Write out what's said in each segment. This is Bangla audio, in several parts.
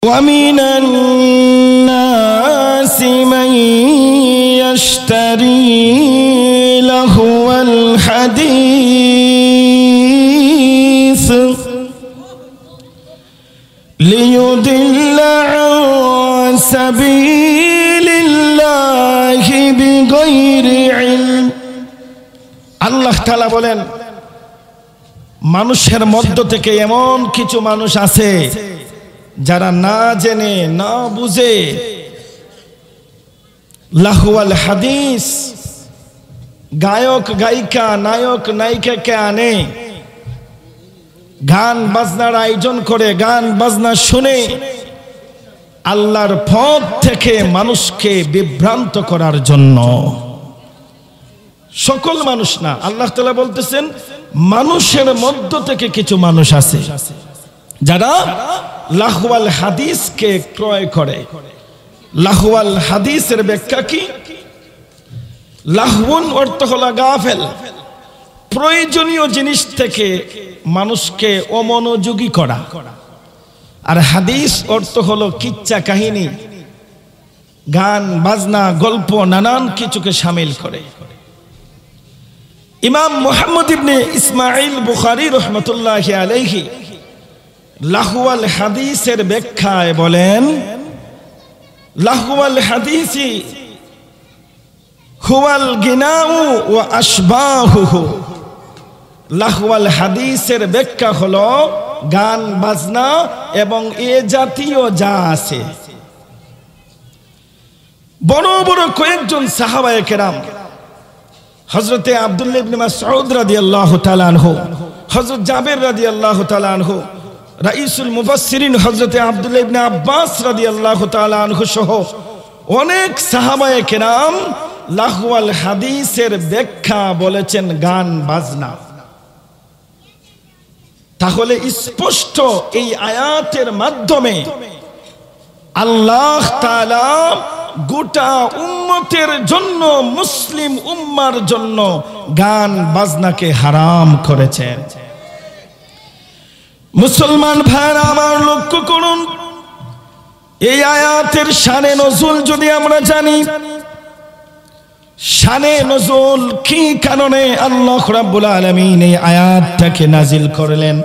ومن الناس من يشتري لهو الحديث ليضل عن سبيل الله بغير علم আল্লাহ তাআলা বলেন মানুষের মধ্য থেকে এমন কিছু মানুষ আছে যারা না জেনে না বুঝে লাহওয়াল হাদিস গায়ক গায়িকা নায়ক নায়িকাকে আনে গান বাজনার আয়োজন করে গান বাজনা শুনে আল্লাহর পথ থেকে মানুষকে বিভ্রান্ত করার জন্য। সকল মানুষ না, আল্লাহ তাআলা বলতেছেন মানুষের মধ্য থেকে কিছু মানুষ আছে যারা লাহওয়াল হাদিসকে ক্রয় করে। লাহওয়াল হাদিসের ব্যাখ্যা কি? লাহওয়ান অর্থ হলো গাফেল, প্রয়োজনীয় জিনিস থেকে মানুষকে অমনোযোগী করা, আর হাদিস অর্থ হলো কিচ্ছা কাহিনী, গান বাজনা গল্প নানান কিছুকে শামিল করে। ইমাম মুহাম্মদ ইবনে ইসমাঈল বুখারী রাহমাতুল্লাহি আলাইহি লাহওয়াল হাদিসের ব্যাখ্যায় বলেন লাহওয়াল হাদিসি হুয়াল গিনাউ ওয়া আশবাহুহু। লাহওয়াল হাদিসের ব্যাখ্যা হলো গান বাজনা এবং এ জাতীয় যা আছে। বড় বড় কয়েকজন সাহাবায়ে কেরাম, হযরতে আব্দুল্লাহ ইবনে মাসউদ রাদিয়াল্লাহু তাআলা আনহু, হযরত জাবের রাদিয়াল্লাহু তাআলা আনহু, রাইসুল মুফাসসিরিন হযরতে আব্দুল্লাহ ইবনে আব্বাস রাদিয়াল্লাহু তাআলা আনহু সহ অনেক সাহাবায়ে কেরাম লাহওয়াল হাদিসের ব্যাখ্যা বলেছেন গান বাজনা। তাহলে স্পষ্ট এই আয়াতের মাধ্যমে আল্লাহ তাআলা গোটা উম্মতের জন্য, মুসলিম উম্মার জন্য গান বাজনাকে হারাম করেছেন। মুসলমান ভাইরা আমার, লক্ষ্য করুন এই আয়াতের শানে নজুল যদি আমরা জানি, শানে নজুল কি কারণে আল্লাহ রাব্বুল আলামিন এই আয়াতটাকে নাজিল করলেন।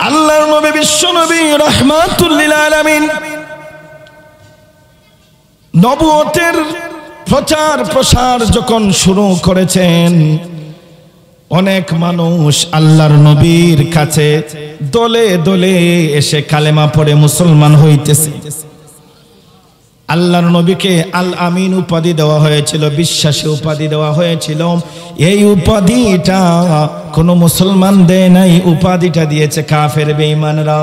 আল্লাহর নবী বিশ্ব নবী রাহমাতুল লিল আলামিন নবুয়তের প্রচার প্রসার যখন শুরু করেছেন, অনেক মানুষ আল্লাহর নবীর কাছে দলে দলে এসে কালেমা পড়ে মুসলমান হইতেছে। আল্লাহর নবীকে আল আমিন উপাধি দেওয়া হয়েছিল, বিশ্বাসী উপাধি দেওয়া হয়েছিল। এই উপাধিটা কোনো মুসলমান দেয় নাই, উপাধিটা দিয়েছে কাফের বেঈমানরা।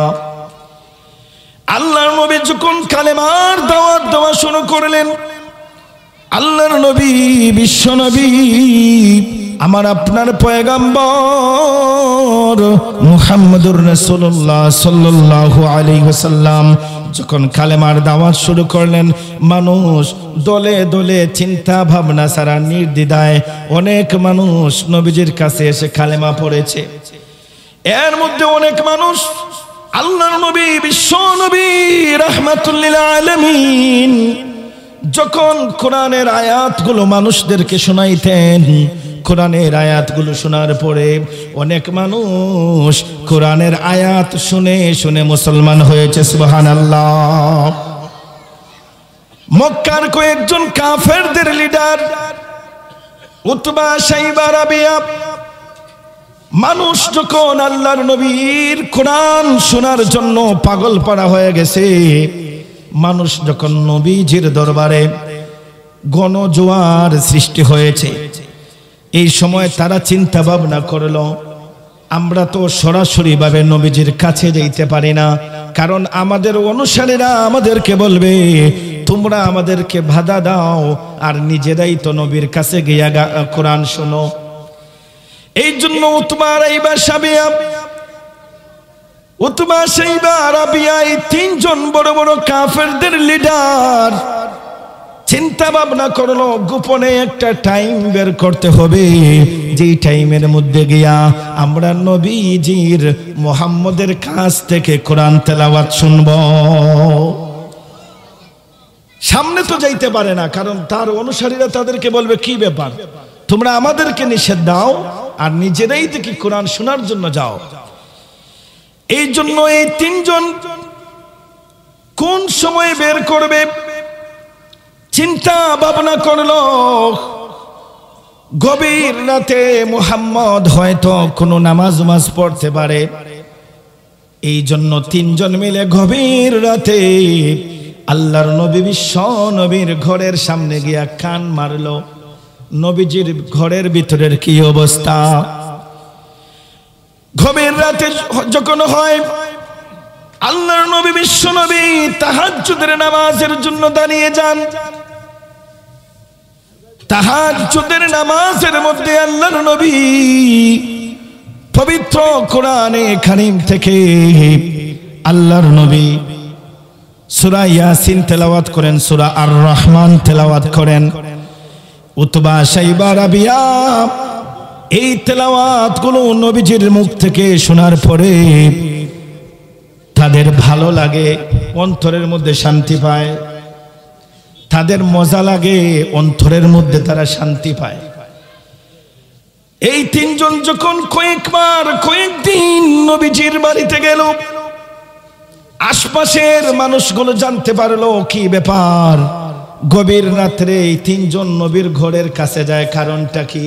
আল্লাহর নবী যখন কালেমার দাওয়াত দেওয়া শুরু করলেন, আল্লাহর নবী বিশ্ব নবী আমার আপনার পয়গম্বর মুহাম্মদুর রাসূলুল্লাহ সাল্লাল্লাহু আলাইহি ওয়াসাল্লাম যখন কালেমার দাওয়াত শুরু করলেন, মানুষ দলে দলে চিন্তা ভাবনা ছাড়া নির্দ্বিধায় অনেক মানুষ নবীজির কাছে এসে কালেমা পড়েছে। এর মধ্যে অনেক মানুষ আল্লাহর নবী বিশ্ব নবী রাহমাতুল লিল আলামিন যখন কোরআনের আয়াতগুলো মানুষদেরকে শোনাইতেন, কোরআনের আয়াতগুলো শোনার পরে অনেক মানুষ কোরআনের আয়াত শুনে শুনে মুসলমান হয়েছে। সুবহানাল্লাহ। মক্কার কয়েকজন কাফেরদের লিডার উতবা শাইবা রাবিয়া, মানুষ যখন আল্লাহর নবীর কোরআন শোনার জন্য পাগল পাড়া হয়ে গেছে, মানুষ যখন নবীজির দরবারে গণজোয়ার সৃষ্টি হয়েছে, এই সময় তারা চিন্তা ভাবনা করলো আমরা তো সরাসরি ভাবে নবীজির কাছে যেতে পারি না, কারণ আমাদের অনুসারীরা আমাদেরকে বলবে তোমরা আমাদেরকে বাধা দাও আর নিজেরাই তো নবীর কাছে গিয়া কোরআন শোনো। এই জন্য উতবা শাইবা রাবিয়া এই তিনজন বড় বড় কাফেরদের লিডার চিন্তা ভাবনা করলো গোপনে একটা টাইম বের করতে হবে, যেই টাইমের মধ্যে গিয়া আমরা নবীজির মুহাম্মদের কাছ থেকে কোরআন তেলাওয়াত শুনব। সামনে তো যাইতে পারে না, কারণ তার অনুসারীরা তাদেরকে বলবে কি ব্যাপার, তোমরা আমাদেরকে নিষেধ দাও আর নিজেরাই দেখি কোরআন শোনার জন্য যাও। এই জন্য এই তিনজন কোন সময় বের করবে চিন্তা ভাবনা করলো। গভীর রাতে মুহাম্মদ হয়তো কোনো নামাজ পড়তে পারে, এই জন্য তিনজন মিলে গভীর রাতে আল্লাহর নবী বিশ্ব নবীর ঘরের সামনে গিয়া কান মারলো, নবীজির ঘরের ভিতরের কি অবস্থা। গভীর রাতে যখন হয়, আল্লাহর নবী বিশ্ব নবী তাহাজ্জুদের নামাজের জন্য দাঁড়িয়ে যান। তাহাজ্জুদের নামাজের মধ্যে আল্লাহর নবী পবিত্র কোরআনে কারীম থেকে আল্লাহর নবী সূরা ইয়াসিন তেলাওয়াত করেন, সূরা আর রহমান তেলাওয়াত করেন। উতবা শাইবা রাবিয়া এই তেলাওয়াতগুলো নবীজির মুখ থেকে শোনার পরে তাদের ভালো লাগে, অন্তরের মধ্যে শান্তি পায়, তাদের মজা লাগে, অন্তরের মধ্যে তারা শান্তি পায়। এই তিনজন যখন কয়েকদিন নবীজির বাড়িতে গেল, আশপাশের মানুষগুলো জানতে পারলো কি ব্যাপার, গভীর রাত্রে এই তিনজন নবীর ঘরের কাছে যায়, কারণটা কি।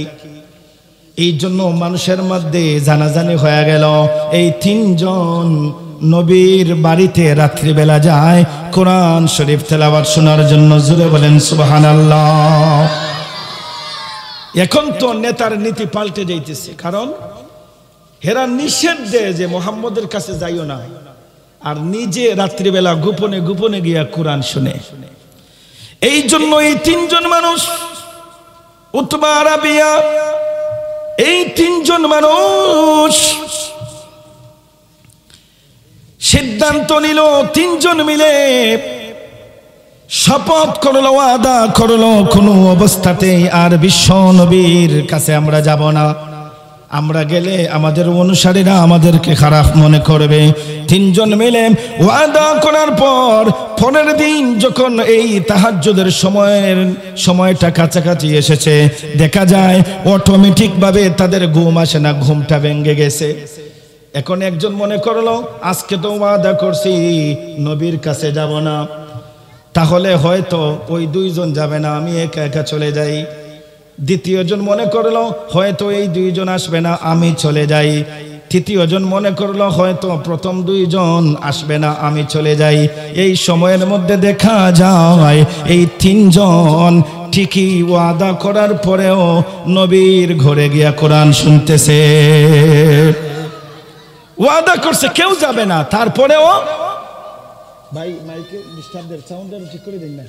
এই জন্য মানুষের মধ্যে জানাজানি হয়ে গেল এই তিনজন নবীর বাড়িতে রাত্রিবেলা যায় কোরআন শরীফ তেলাওয়াত শোনার জন্য। জোরে বলেন সুবহানাল্লাহ। এখন তো নেতার নীতি পাল্টে যাইতেছে, কারণ হেরা নিষেধ দেয় যে মুহাম্মদের কাছে যাইও না, আর নিজে রাত্রিবেলা গোপনে গোপনে গিয়া কোরআন শুনে। এই জন্য এই তিনজন মানুষ, উতবা রাবিয়া, এই তিনজন মানুষ সিদ্ধান্ত নিল, তিনজন মিলে শপথ করলো, ওয়াদা করলো, কোনো অবস্থাতেই আর বিশ্ব নবীর কাছে আমরা যাব না। আমরা গেলে আমাদের অনুসারীরা আমাদেরকে খারাপ মনে করবে। তিনজন মিলে ওয়াদা করার পর পরের দিন যখন এই তাহাজ্জুদের সময়টা কাছাকাছি এসেছে, দেখা যায় অটোমেটিক ভাবে তাদের ঘুম আসে না, ঘুমটা ভেঙে গেছে। এখন একজন মনে করলো আজকে তো ওয়াদা করছি নবীর কাছে যাব না, তাহলে হয়তো ওই দুইজন যাবে না, আমি একা একা চলে যাই। দ্বিতীয়জন মনে করলো হয়তো এই দুইজন আসবে না, আমি চলে যাই। তৃতীয়জন মনে করলো হয়তো প্রথম দুইজন আসবে না, আমি চলে যাই। এই সময়ের মধ্যে দেখা যায় এই তিনজন ঠিকই ওয়াদা করার পরেও নবীর ঘরে গিয়া কোরআন শুনতেছে। ওয়াদা করছে কেউ যাবে না, তারপরেও ভাই মাইকে ডিস্টার্বের সাউন্ডটা ঠিক করে দিন না।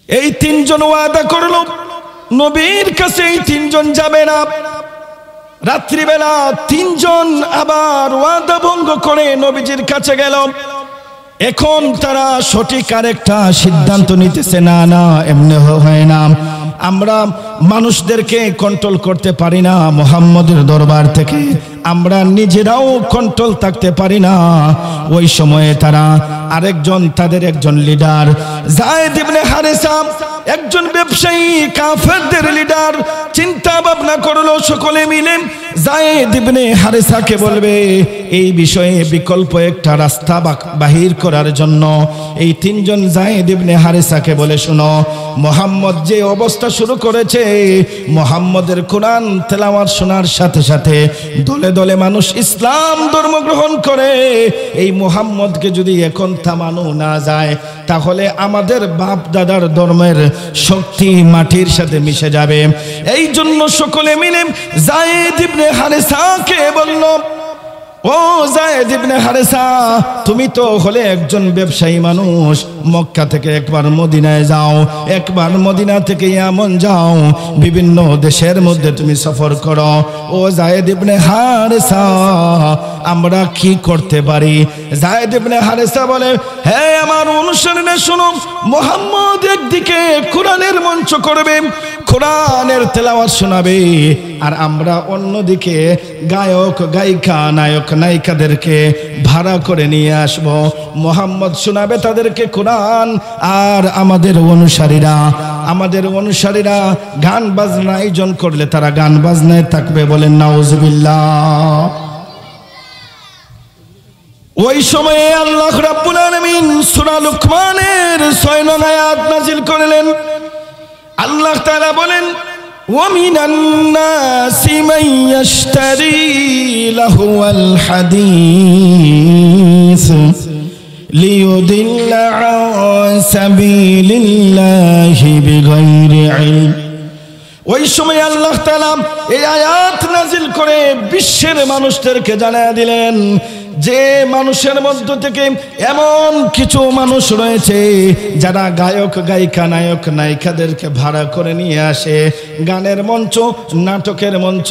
এই তিনজন ওয়াদা করলো নবীর কাছে এই তিনজন যাবে না। রাত্রিবেলা তিনজন আবার ওয়াদা ভঙ্গ করে নবীজির কাছে গেল। এখন তারা সঠিক আরেকটা সিদ্ধান্ত নিতেছে, না না এমনি হয় না, আমরা মানুষদেরকে কন্ট্রোল করতে পারি না, মুহাম্মদের দরবার থেকে আমরা নিজেরাও কন্ট্রোল থাকতে পারি না। ওই সময়ে তারা আরেকজন, তাদের একজন লিডার যায়েদ ইবনে হারেসা, একজন ব্যবসায়ী কাফেরদের লিডার, চিন্তা ভাবনা করলো সকলে মিলে যায়েদ ইবনে হারেসাকে বলবে এই বিষয়ে বিকল্প একটা রাস্তা বাহির করার জন্য। এই তিনজন যায়েদ ইবনে হারেসাকে বলে, শোনো, মুহাম্মদ যে অবস্থা শুরু করেছে, মুহাম্মদের কোরআন তেলাওয়াত শোনার সাথে সাথে দলে দলে মানুষ ইসলাম ধর্ম গ্রহণ করে। এই মুহাম্মদকে যদি এখন থামানো না যায়, তাহলে আমাদের বাপ দাদার ধর্মের শক্তি মাটির সাথে মিশে যাবে। এই জন্য সকলে মিলে যায়েদ ইবনে হারেসাকে বলল, ও যায়েদ ইবনে হারেসা, তুমি তো হলে একজন ব্যবসায়ী মানুষ, মক্কা থেকে একবার মদিনায় যাও, একবার মদিনা থেকে ইয়ামন যাও, বিভিন্ন দেশের মধ্যে তুমি সফর করো। ও যায়েদ ইবনে হারেসা, আমরা কি করতে পারি? যায়েদ ইবনে হারেসা বলে, হে আমার অনুসারীরা শোনো, মুহাম্মদ একদিকে কোরআনের মঞ্চ করবে, কোরআনের তেলাওয়াত শোনাবে, আর আমরা অন্যদিকে গায়ক গায়িকা নায়ক নায়িকাদেরকে ভাড়া করে নিয়ে আসব। মুহাম্মদ শোনাবে তাদেরকে কোরআন, আর আমাদের অনুসারীরা গান বাজনা আয়োজন করলে তারা গান বাজনায় থাকবে। বলেন নাউজুবিল্লাহ। ওই সময়ে আল্লাহ রাব্বুল আলামিন সূরা লুকমানের 6 নং আয়াত নাযিল করলেন। আল্লাহ তাআলা বলেন, وَمِنَ النَّاسِ مَن يَشْتَرِي لَهْوَ الْحَدِيثِ لِيُضِلَّ عَن سَبِيلِ اللَّهِ بِغَيْرِ عِلْمٍ। ওই সময় আল্লাহ তাআলা এই আয়াত নাযিল করে বিশ্বের মানুষদেরকে জানায়া দিলেন যে মানুষের মধ্য থেকে এমন কিছু মানুষ রয়েছে যারা গায়ক গায়িকা নায়ক নায়িকাদেরকে ভাড়া করে নিয়ে আসে, গানের মঞ্চ নাটকের মঞ্চ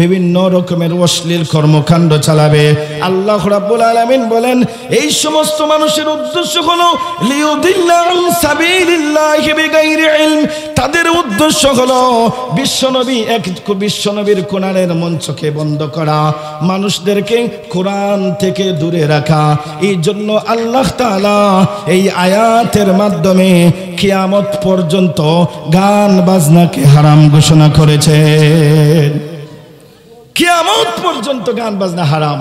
বিভিন্ন রকমের অশ্লীল কর্মকাণ্ড চালাবে। আল্লাহ রাব্বুল আলামিন বলেন, এই সমস্ত মানুষের উদ্দেশ্য হলো লিউদিল্লা আন সাবিলিল্লাহি বিগাইরি ইলম। তাদের উদ্দেশ্য হলো বিশ্বনবীর কোরআনের মঞ্চকে বন্ধ করা, মানুষদেরকে কোরআন থেকে দূরে রাখা। এই জন্য আল্লাহ তাআলা এই আয়াতের মাধ্যমে কিয়ামত পর্যন্ত গান বাজনাকে হারাম ঘোষণা করেছেন। কিয়ামত পর্যন্ত গান বাজনা হারাম।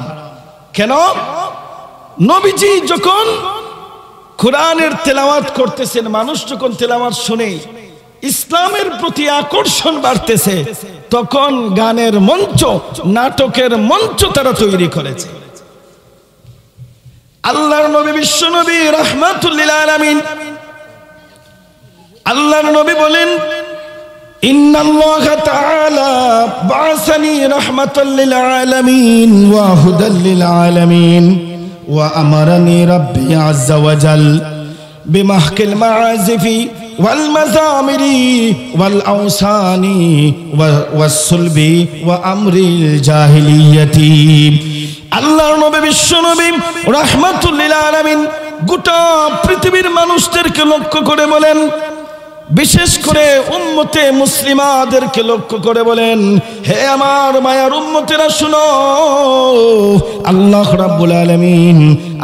কেন? নবীজি যখন কোরআনের তেলাওয়াত করতেছেন, মানুষ যখন তেলাওয়াত শুনে ইসলামের প্রতি আকর্ষণ বাড়তেছে, তখন গানের মঞ্চ নাটকের মঞ্চ তারা তৈরি করেছে। আল্লাহর নবী বিশ্ব নবী রাহমাতুল লিল আলামিন, আল্লাহর নবী বলেন, ইন্নাল্লাহা তাআলা বা'সানি রাহমাতাল লিল আলামিন ওয়া হুদাল লিল আলামিন ওয়া আমারানি রাব্বি আযজা ওয়া জাল বিমাহকিল মাআজিফি ওয়াল মাযামিরি ওয়াল আওসানি ওয়াস সুলবি ওয়া আমরিল জাহিলিয়াতি। আল্লাহর নবী বিশ্ব নবী রাহমাতুল লিল আলামিন গোটা পৃথিবীর মানুষদেরকে লক্ষ্য করে বলেন, বিশেষ করে উম্মতে মুসলিমাদেরকে লক্ষ্য করে বলেন, হে আমার মায়ার উম্মতেরা শুনো, আল্লাহ রাব্বুল আলামিন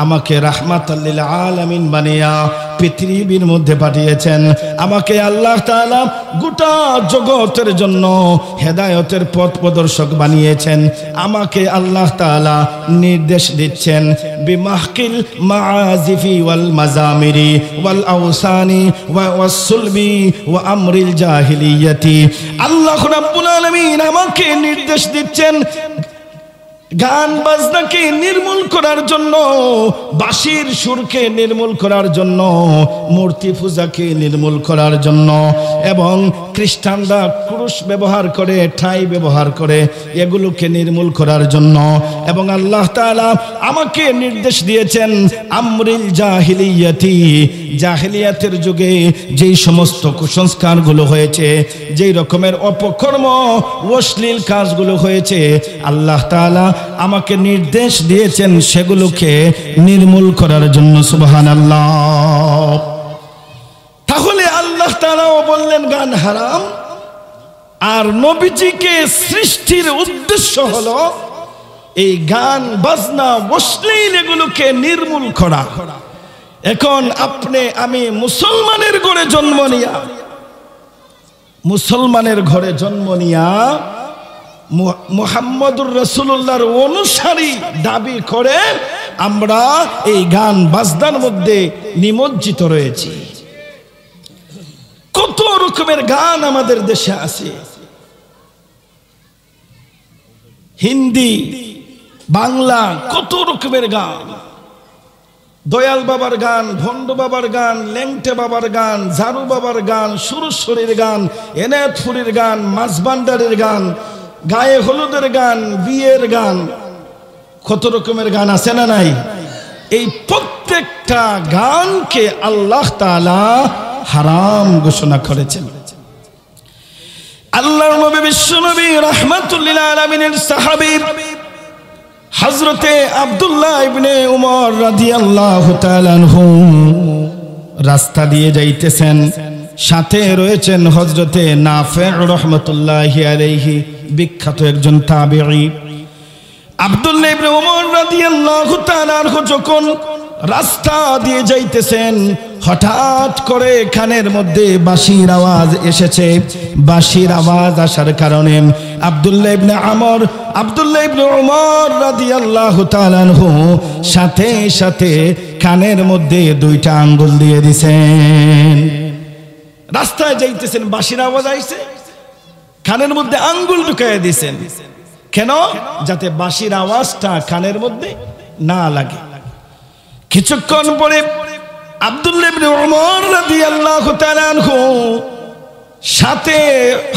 আমাকে রাহমাতাল লিল আলামিন বানিয়া পৃথিবীর মধ্যে পাঠিয়েছেন। আমাকে আল্লাহ তাআলা গোটা জগতের জন্য হেদায়েতের পথ প্রদর্শক বানিয়েছেন। আমাকে আল্লাহ তাআলা নির্দেশ দিচ্ছেন, বিমাহকিল মাআজিফি ওয়াল মাযামিরি ওয়াল আওসানি ওয়াস সুলবি ওয়া আমরিল জাহিলিয়াতি। আল্লাহ রাব্বুল আলামিন আমাকে নির্দেশ দিচ্ছেন গান বাজনাকে নির্মূল করার জন্য, বাঁশির সুরকে নির্মূল করার জন্য, মূর্তি পূজাকে নির্মূল করার জন্য, এবং খ্রিস্টানরা ক্রুশ ব্যবহার করে, ঠাই ব্যবহার করে, এগুলোকে নির্মূল করার জন্য। এবং আল্লাহ তাআলা আমাকে নির্দেশ দিয়েছেন আমরিল জাহিলিয়াতি, জাহিলিয়াতের যুগে যেই সমস্ত কুসংস্কারগুলো হয়েছে, যেই রকমের অপকর্ম অশ্লীল কাজগুলো হয়েছে, আল্লাহ তাআলা আমাকে নির্দেশ দিয়েছেন সেগুলোকে নির্মূল করার জন্য। সুবহানাল্লাহ। তাহলে আল্লাহ তাআলাও বললেন গান হারাম, আর নবীজিকে সৃষ্টির উদ্দেশ্য হলো এই গান বাজনা অশ্লীল এগুলোকে নির্মূল করা। এখন আপনি আমি মুসলমানের ঘরে জন্ম নিয়া মুহাম্মদুর রাসূলুল্লাহর অনুসারী দাবি করে আমরা এই গান বাজনার মধ্যে নিমজ্জিত রয়েছি। কত রকমের গান আমাদের দেশে আছে, হিন্দি বাংলা কত রকমের গান, দয়াল বাবার গান, ভণ্ড বাবার গান, লেংটে বাবার গান, ঝাড়ু বাবার গান, সুরেশ্বরীর গান, এনায়েতপুরীর গান, মাঝবান্ডারের গান, গায়ে হলুদের গান, বিয়ের গান, কত রকমের গান আছে না নাই? এই প্রত্যেকটা গানকে আল্লাহ তাআলা হারাম ঘোষণা করেছেন। আল্লাহর নবী বিশ্বনবী রাহমাতুল লিল আলামিনের সাহাবী হযরতে আব্দুল্লাহ ইবনে উমর রাদিয়াল্লাহু তাআলা আনহু রাস্তা দিয়ে যাইতেছেন, সাথে রয়েছেন হযরতে নাফি রাহমাতুল্লাহি আলাইহি, বিখ্যাত একজন তাবিঈ। আব্দুল্লাহ ইবনে উমর রাদিয়াল্লাহু তাআলা আনহু যখন রাস্তা দিয়ে যাইতেছেন, হঠাৎ করে কানের মধ্যে বাঁশির আওয়াজ এসেছে। বাঁশির আওয়াজ আসার কারণে আব্দুল্লাহ ইবনে উমর রাদিয়াল্লাহু তাআলা আনহু সাথে সাথে কানের মধ্যে দুইটা আঙ্গুল দিয়ে দিয়েছেন। রাস্তায় যাইতেছেন, বাঁশির আওয়াজ আইছে, কানের মধ্যে আঙ্গুল ঢুকাইয়া দিয়েছেন। কেন? যাতে বাঁশির আওয়াজটা কানের মধ্যে না লাগে। কিছুক্ষণ পরে আব্দুল্লাহ ইবনে উমর রাদিয়াল্লাহু তাআলা আনহু সাথে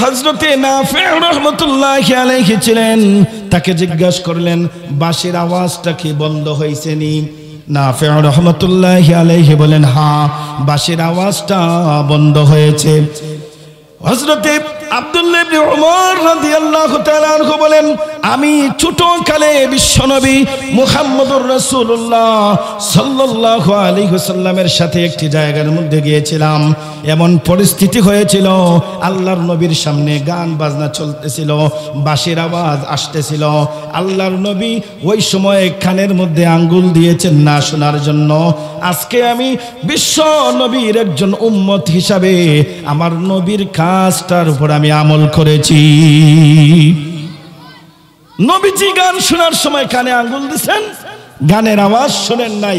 হযরতে নাফি রাহমাতুল্লাহি আলাইহি ছিলেন, তাকে জিজ্ঞাসা করলেন বাঁশির আওয়াজটা কি বন্ধ হয়েছে নি? নাফি রাহমাতুল্লাহি আলাইহি বলেন, হ্যাঁ, বাঁশির আওয়াজটা বন্ধ হয়েছে। হযরতে আব্দুল্লাহ ইবনে উমর রাদিয়াল্লাহু তাআলা আনহু বলেন, আমি ছোটকালে বিশ্বনবী মুহাম্মদুর রাসূলুল্লাহ সাল্লাল্লাহু আলাইহি ওয়াসাল্লামের সাথে একটি জায়গার মধ্যে গিয়েছিলাম। এমন পরিস্থিতি হয়েছিল, আল্লাহর নবীর সামনে গান বাজনা চলতেছিল, বাঁশির আওয়াজ আসতেছিল। আল্লাহর নবী ওই সময় কানের মধ্যে আঙ্গুল দিয়েছেন না শোনার জন্য। আজকে আমি বিশ্ব নবীর একজন উম্মত হিসাবে আমার নবীর কাজটার উপর আমি আমল করেছি। নবীজি গান শোনার সময় কানে আঙ্গুল দিয়েছেন, গানের আওয়াজ শোনেন নাই।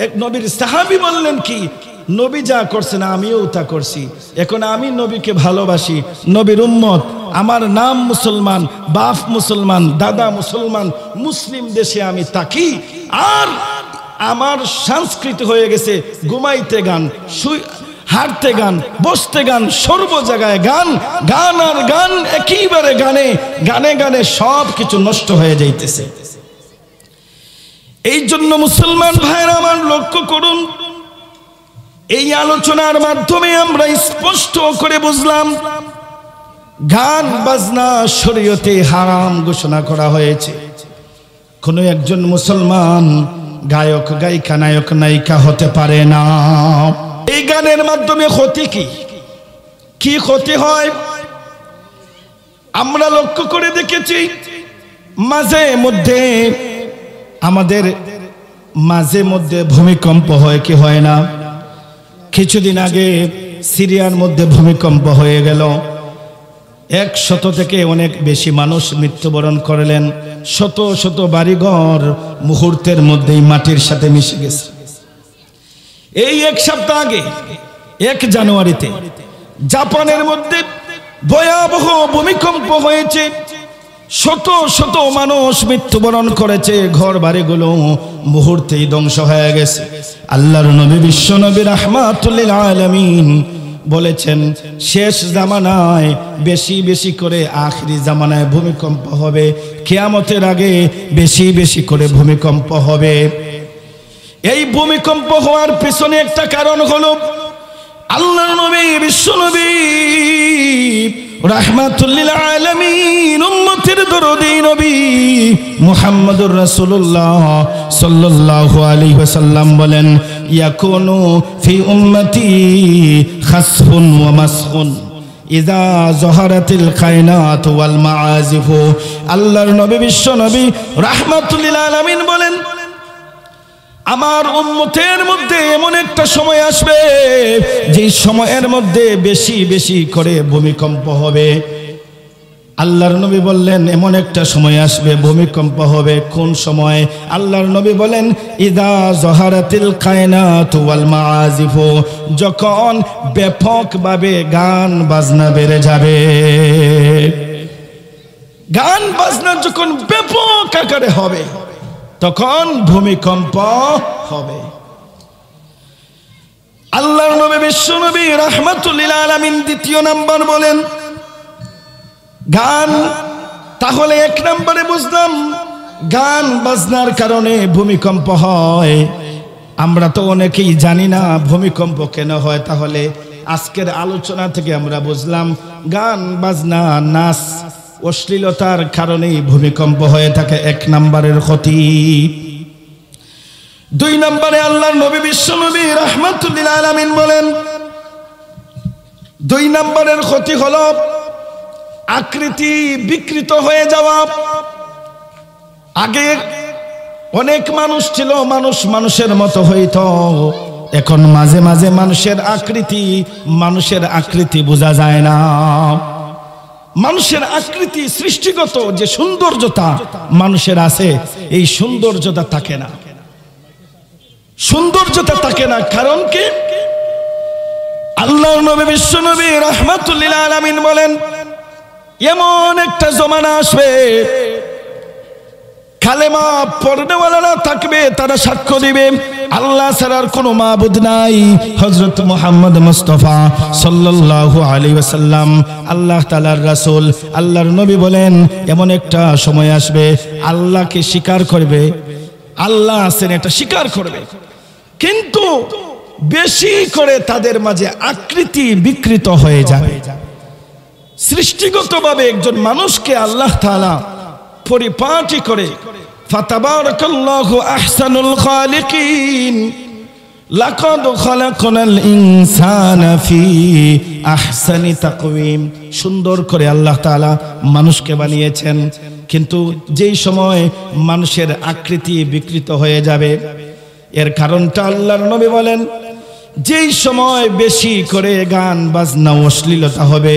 এক নবীর সাহাবী বললেন, কি নবী যা করছেন আমিও তা করছি। এখন আমি নবীকে ভালোবাসি, নবীর উম্মত, আমার নাম মুসলমান, বাপ মুসলমান, দাদা মুসলমান, মুসলিম দেশে আমি থাকি, আর আমার সংস্কৃতি হয়ে গেছে ঘুমাইতে গান, হাঁটতে গান, বসতে গান, সর্ব জায়গায় গান, গান আর গান, একেবারে গানে গানে গানে সব কিছু নষ্ট হয়ে যাইতেছে। এই জন্য মুসলমান ভাইরা আমার লক্ষ্য করুন, এই আলোচনার মাধ্যমে আমরা স্পষ্ট করে বুঝলাম গান বাজনা শরীয়তে হারাম ঘোষণা করা হয়েছে। কোন একজন মুসলমান গায়ক গায়িকা, নায়ক নায়িকা হতে পারে না। এই গানের মাধ্যমে ক্ষতি কি কি ক্ষতি হয় আমরা লক্ষ্য করে দেখেছি। মাঝে মধ্যে আমাদের মাঝে মধ্যে ভূমিকম্প হয় কি হয় না? কিছুদিন আগে সিরিয়ার মধ্যে ভূমিকম্প হয়ে গেল, 100 থেকে অনেক বেশি মানুষ মৃত্যুবরণ করলেন। শত শত বাড়িঘর মুহূর্তের মধ্যেই মাটির সাথে মিশে গেছে। এই 1 সপ্তাহ আগে 1 জানুয়ারিতে জাপানের মধ্যে ভয়াবহ ভূমিকম্প হয়েছে, শত শত মানুষ মৃত্যুবরণ করেছে, ঘর বাড়িগুলো মুহূর্তেই ধ্বংস হয়ে গেছে। আল্লাহর নবী বিশ্বনবী রাহমাতুল লিল আলামিন বলেছেন, শেষ জামানায় বেশি বেশি করে, আখিরি জামানায় ভূমিকম্প হবে, কিয়ামতের আগে বেশি বেশি করে ভূমিকম্প হবে। এই ভূমিকম্প হওয়ার পেছনে একটা কারণ হলো আল্লাহর নবী বিশ্বনবী রাহমাতুল লিল আলামিন উম্মতের দরদি নবী মুহাম্মদুর রাসূলুল্লাহ সাল্লাল্লাহু আলাইহি ওয়াসাল্লাম বলেন, ইয়াকুনু ফি উম্মতি খাসফুন ওয়া মাসখুন ইযা যাহারাতিল কায়নাত ওয়াল মাআজিফ। আল্লাহর নবী বিশ্বনবী রাহমাতুল লিল আলামিন বলেন, আমার উম্মতের মধ্যে এমন একটা সময় আসবে যে সময়ের মধ্যে বেশি বেশি করে ভূমিকম্প হবে। আল্লাহর নবী বললেন, এমন একটা সময় আসবে ভূমিকম্প হবে। কোন সময়? আল্লাহর নবী বলেন, ইদা যাহারাতিল কায়নাতু ওয়াল মাআজিফ, যখন ব্যাপকভাবে গান বাজনা বেড়ে যাবে। গান বাজনা যখন ব্যাপক আকারে হবে তখন ভূমিকম্প হবে। আল্লাহর নবী বিশ্বনবী রাহমাতুল লিল আলামিন দ্বিতীয় নাম্বার বলেন গান। তাহলে 1 নম্বরে বুঝলাম গান বাজনার কারণে ভূমিকম্প হয়। আমরা তো অনেকেই জানি না ভূমিকম্প কেন হয়। তাহলে আজকের আলোচনা থেকে আমরা বুঝলাম গান বাজনা নাচ অশ্লীলতার কারণেই ভূমিকম্প হয়ে থাকে। 1 নম্বরের ক্ষতি। 2 নম্বরে আল্লাহর নবী বিশ্বনবী রাহমাতুল লিল আলামিন বলেন 2 নম্বরের ক্ষতি হলো আকৃতি বিকৃত হয়ে যাওয়া। আগে অনেক মানুষ ছিল, মানুষ মানুষের মতো হইতো। এখন মাঝে মাঝে মানুষের আকৃতি বোঝা যায় না। মানুষের আকৃতি সৃষ্টিগত যে সৌন্দর্যতা মানুষের আছে, এই সৌন্দর্যতা থাকে না। কারণ কি? আল্লাহর নবী বিশ্বনবী রাহমাতুল লিল আলামিন বলেন এমন একটা জমানা আসবে, কালেমা পড়নেওয়ালারা থাকবে, তারা সাক্ষ্য দিবে আল্লাহ ছাড়ার কোনো মাবুদ নাই। হযরত মুহাম্মদ মুস্তাফা সাল্লাল্লাহু আলাইহি ওয়াসাল্লাম আল্লাহ তাআলার রাসূল, আল্লাহর নবী বলেন এমন একটা সময় আসবে আল্লাহকে স্বীকার করবে, আল্লাহ আছেন এটা স্বীকার করবে, কিন্তু বেশি করে তাদের মাঝে আকৃতি বিকৃত হয়ে যাবে। সৃষ্টিগতভাবে একজন মানুষকে আল্লাহ তাআলা পরিপাটি করে ফাতাবারাকাল্লাহু আহসানুল খালিকিন লাকাদ খালাকনাল ইনসানা ফি আহসানি তাকওয়িম, সুন্দর করে আল্লাহ তাআলা মানুষকে বানিয়েছেন। কিন্তু যেই সময় মানুষের আকৃতি বিকৃত হয়ে যাবে, এর কারণটা আল্লাহর নবী বলেন যেই সময় বেশি করে গান বাজনা অশ্লীলতা হবে,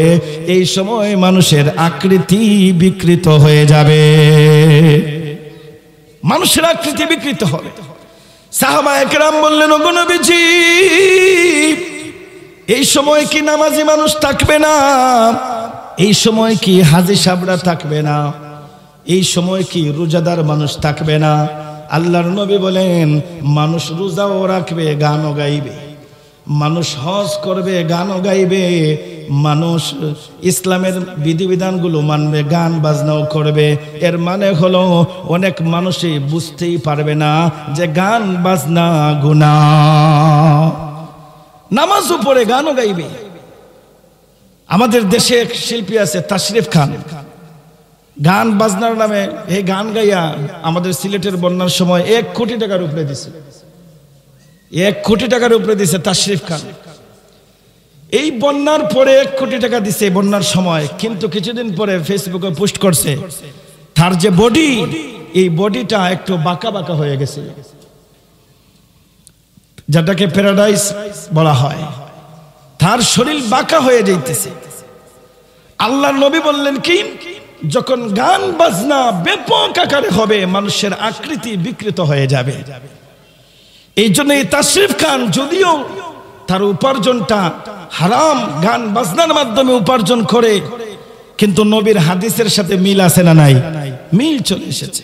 এই সময় মানুষের আকৃতি বিকৃত হয়ে যাবে। মানুষের আকৃতি বিকৃত হবে। সাহাবায়ে কেরাম বললেন ওগো নবীজি, এই সময় কি নামাজি মানুষ থাকবে না? এই সময় কি হাজী সাহেবরা থাকবে না? এই সময় কি রোজাদার মানুষ থাকবে না? আল্লাহর নবী বলেন মানুষ রোজাও রাখবে, গানও গাইবে, মানুষ হজ করবে, গানও গাইবে, মানুষ ইসলামের বিধিবিধানগুলো মানবে, গান বাজনাও করবে। এর মানে হলো অনেক মানুষই বুঝতেই পারবে না যে গান বাজনা গুনাহ। নামাজও পড়ে গানও গাইবে। আমাদের দেশে এক শিল্পী আছে তাশরিফ খান, গান বাজনার নামে এই গান গাইয়া আমাদের সিলেটের বন্যার সময় 1 কোটি টাকার উপরে দিছে। 1 কোটি টাকার উপরে দিছে তাশরিফ খান। এই বন্যার পরে 1 কোটি টাকা দিছে বন্যার সময়, কিন্তু কিছুদিন পরে ফেসবুকে পোস্ট করছে তার যে বডি, এই বডিটা একটু বাঁকা বাঁকা হয়ে গেছে, যেটাকে প্যারাডাইস বলা হয়। তার শরীর বাঁকা হয়ে যাইতেছে। আল্লাহর নবী বললেন কি, যখন গান বাজনা ব্যাপক আকারে হবে মানুষের আকৃতি বিকৃত হয়ে যাবে। এই জন্য এই তাশরিফ খান যদিও তার উপার্জনটা হারাম, গান বাজনার মাধ্যমে উপার্জন করে, কিন্তু নবীর হাদিসের সাথে মিল আছে না নাই? মিল চলে এসেছে।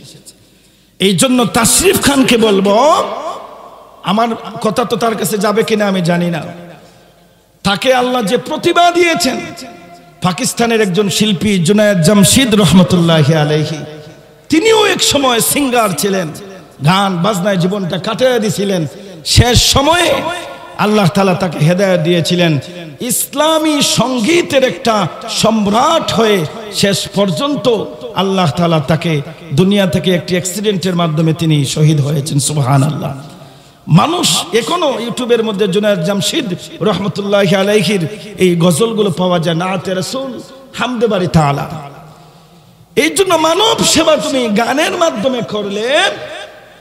এই জন্য তাশরিফ খানকে বলবো, আমার কথা তো তার কাছে যাবে কিনা আমি জানি না, তাকে আল্লাহ যে প্রতিভা দিয়েছেন, পাকিস্তানের একজন শিল্পী জুনায়েদ জামশিদ রহমতুল্লাহি আলাইহি, তিনিও এক সময় সিঙ্গার ছিলেন, গান বাজনায় জীবনটা কাটিয়ে দিয়েছিলেন। শেষ সময়ে আল্লাহ তাআলা তাকে হেদায়েত দিয়েছিলেন, ইসলামী সঙ্গীতের একটা সম্রাট হয়ে শেষ পর্যন্ত আল্লাহ তাআলা তাকে দুনিয়া থেকে একটি অ্যাক্সিডেন্টের মাধ্যমে তিনি শহীদ হয়েছেন। সুবহানাল্লাহ। মানুষ এখনো ইউটিউবের মধ্যে জুনায়েদ জামশিদ রহমতুল্লাহি আলাইহির এই গজলগুলো পাওয়া যায়, নাতে রাসূল, হামদে বারি তাআলা। এই জন্য মানব সেবা তুমি গানের মাধ্যমে করলে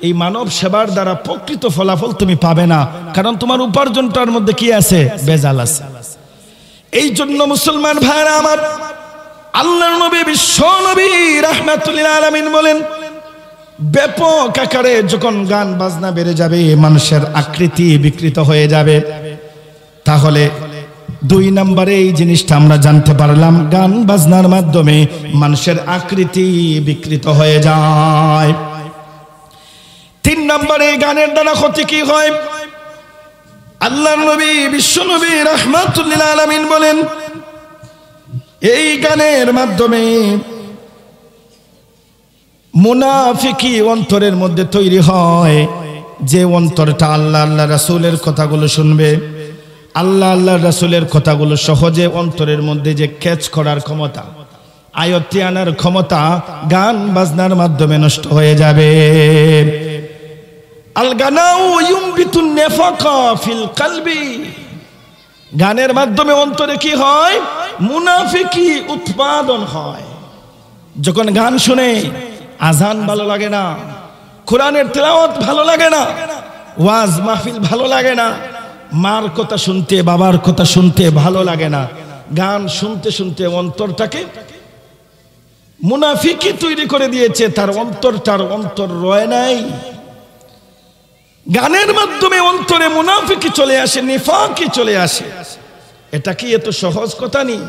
এই মানব সেবার দ্বারা প্রকৃত ফলাফল তুমি পাবে না, কারণ তোমার উপার্জনটার মধ্যে কি আছে? বেজাল আছে। এই জন্য মুসলমান ভাইরা আমার, আল্লাহর নবী বিশ্ব নবী রাহমাতুল লিল আলামিন বলেন ব্যাপক আকারে যখন গান বাজনা বেড়ে যাবে মানুষের আকৃতি বিকৃত হয়ে যাবে। তাহলে 2 নম্বরে এই জিনিসটা আমরা জানতে পারলাম, গান বাজনার মাধ্যমে মানুষের আকৃতি বিকৃত হয়ে যায়। 3 নম্বরে গানের দ্বারা ক্ষতি কি হয়? আল্লাহর নবী বিশ্ব নবী রাহমাতুল লিল আলামিন বলেন এই গানের মাধ্যমে মুনাফিকি অন্তরের মধ্যে তৈরি হয় যে অন্তরটা আল্লাহ আল্লাহ রাসূলের কথাগুলো শুনবে, আল্লাহ আল্লাহ রাসূলের কথাগুলো সহজে অন্তরের মধ্যে যে ক্যাচ করার ক্ষমতা, আয়ত্তে আনার ক্ষমতা গান বাজনার মাধ্যমে নষ্ট হয়ে যাবে। আল গানাউ ইউমবিতুন নিফাকা ফিল কলবি, গানের মাধ্যমে অন্তরে কি হয়? মুনাফিকি উৎপাদন হয়। যখন গান শুনে আজান ভালো লাগে না, কোরআনের তেলাওয়াত ভালো লাগে না, ওয়াজ মাহফিল ভালো লাগে না, মার কথা শুনতে বাবার কথা শুনতে ভালো লাগে না, গান শুনতে শুনতে অন্তরটাকে মুনাফিকি তৈরি করে দিয়েছে, তার অন্তর রয় নাই। গানের মাধ্যমে অন্তরে মুনাফিকি চলে আসে, নিফাকি চলে আসে। এটা কি এত সহজ কথা নেই?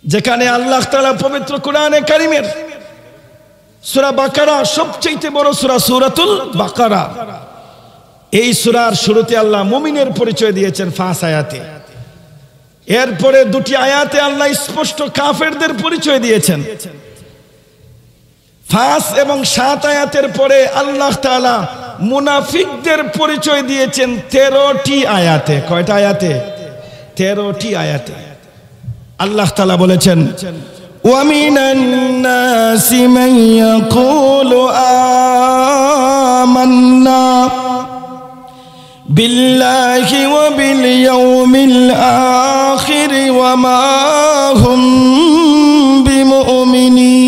যেখানে আল্লাহ তাআলা পবিত্র কোরআনে কারিমের সূরা বাকারা সবচেয়ে বড় সূরা, সূরাতুল বাকারা, এই সূরার শুরুতে আল্লাহ মুমিনের পরিচয় দিয়েছেন 5 আয়াতে। এরপরে 2টি আয়াতে আল্লাহ স্পষ্ট কাফেরদের পরিচয় দিয়েছেন। 5 এবং 7 আয়াতের পরে আল্লাহ তাআলা মুনাফিকদের পরিচয় দিয়েছেন 13টি আয়াতে। কয়টা আয়াতে? 13টি আয়াতে। আল্লাহ তাআলা বলেছেন, ওয়া মিনান নাসি মান ইয়াকুলু আমান্না বিল্লাহি ওয়া বিল ইয়াউমিল আখির ওয়া মা হুম বিমুমিনিন।